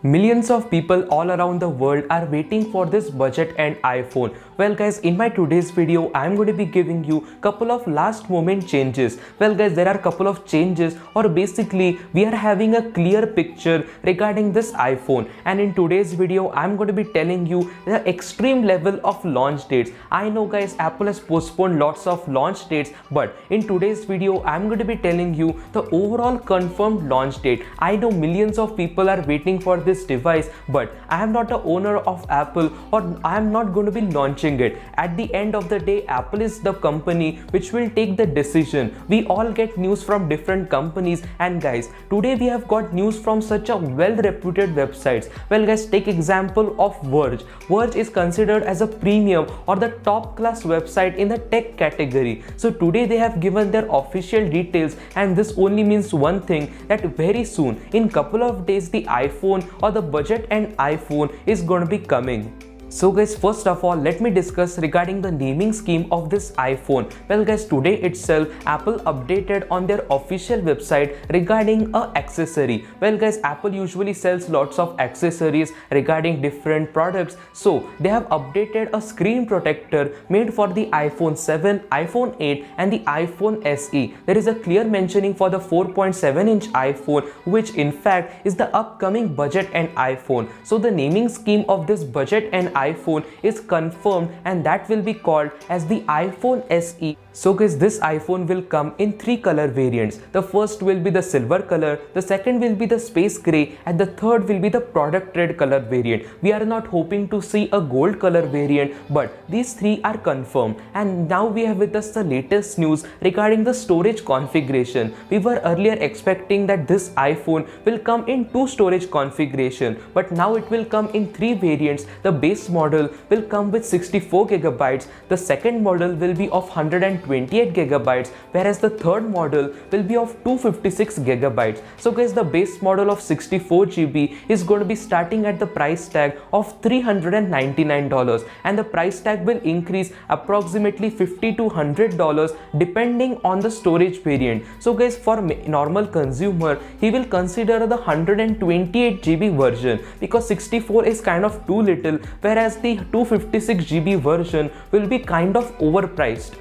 Millions of people all around the world are waiting for this budget and iPhone. Well guys, in my today's video, I'm going to be giving you couple of last moment changes. Well guys, there are couple of changes, or basically we are having a clear picture regarding this iPhone. And in today's video, I'm going to be telling you the extreme level of launch dates. I know guys, Apple has postponed lots of launch dates, but in today's video, I'm going to be telling you the overall confirmed launch date. I know millions of people are waiting for this device, but I am not the owner of Apple, or I am not going to be launching it. At the end of the day, Apple is the company which will take the decision. We all get news from different companies, and guys, today we have got news from such a well-reputed websites. Well guys, take example of Verge. Verge is considered as a premium or the top class website in the tech category. So today they have given their official details, and this only means one thing, that very soon, in couple of days, the iPhone or the budget and iPhone is going to be coming. So guys, first of all, let me discuss regarding the naming scheme of this iPhone. Well guys, today itself Apple updated on their official website regarding a accessory. Well guys, Apple usually sells lots of accessories regarding different products. So they have updated a screen protector made for the iPhone 7, iPhone 8 and the iPhone SE. There is a clear mentioning for the 4.7-inch iPhone, which in fact is the upcoming budget and iPhone. So the naming scheme of this budget and iPhone is confirmed, and that will be called as the iPhone SE. So guys, this iPhone will come in 3 color variants. The first will be the silver color, the second will be the space gray, and the third will be the product red color variant. We are not hoping to see a gold color variant, but these 3 are confirmed. And now we have with us the latest news regarding the storage configuration. We were earlier expecting that this iPhone will come in 2 storage configuration, but now it will come in 3 variants. The base model will come with 64 gigabytes, the second model will be of 128 gigabytes, whereas the third model will be of 256 gigabytes. So guys, the base model of 64 GB is going to be starting at the price tag of $399, and the price tag will increase approximately $50 to $100 depending on the storage variant. So guys, for normal consumer, he will consider the 128 GB version, because 64 is kind of too little, whereas the 256 GB version will be kind of overpriced.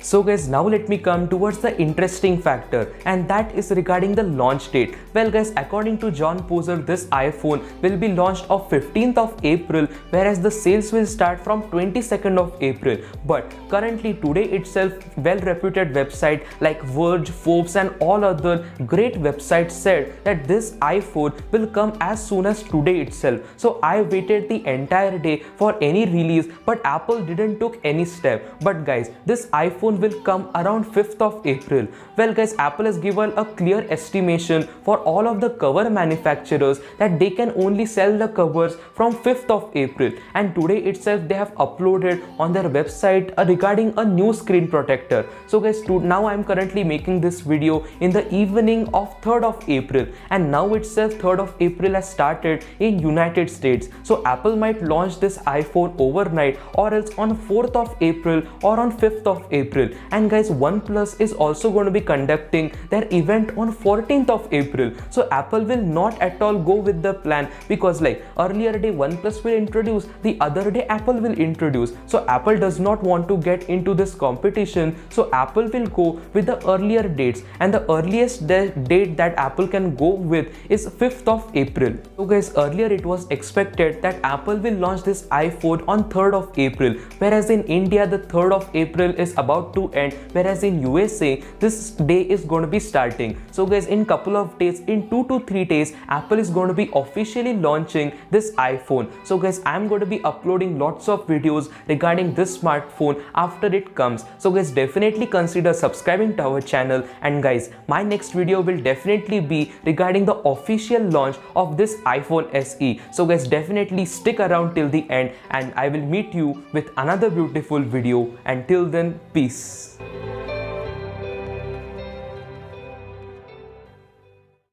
So guys, now let me come towards the interesting factor, and that is regarding the launch date. Well guys, according to John Poser, this iPhone will be launched on 15th of April, whereas the sales will start from 22nd of April. But currently today itself, well-reputed website like Verge, Forbes and all other great websites said that this iPhone will come as soon as today itself. So I waited the entire day for any release, but Apple didn't took any step. But guys, this iPhone will come around 5th of April. Well guys, Apple has given a clear estimation for all of the cover manufacturers that they can only sell the covers from 5th of April, and today itself they have uploaded on their website regarding a new screen protector. So guys, now I am currently making this video in the evening of 3rd of April, and now itself 3rd of April has started in United States. So Apple might launch this iPhone overnight, or else on 4th of April or on 5th of April. And guys, OnePlus is also going to be conducting their event on 14th of April. So Apple will not at all go with the plan, because like earlier day OnePlus will introduce, the other day Apple will introduce. So Apple does not want to get into this competition, so Apple will go with the earlier dates, and the earliest date that Apple can go with is 5th of April. So guys, earlier it was expected that Apple will launch this iPhone on 3rd of April, whereas in India the 3rd of April is about to end, whereas in USA this day is going to be starting. So guys, in couple of days, in 2 to 3 days, Apple is going to be officially launching this iPhone. So guys, I'm going to be uploading lots of videos regarding this smartphone after it comes. So guys, definitely consider subscribing to our channel, and guys, my next video will definitely be regarding the official launch of this iPhone SE. So guys, definitely stick around till the end, and I will meet you with another beautiful video. Until then, peace.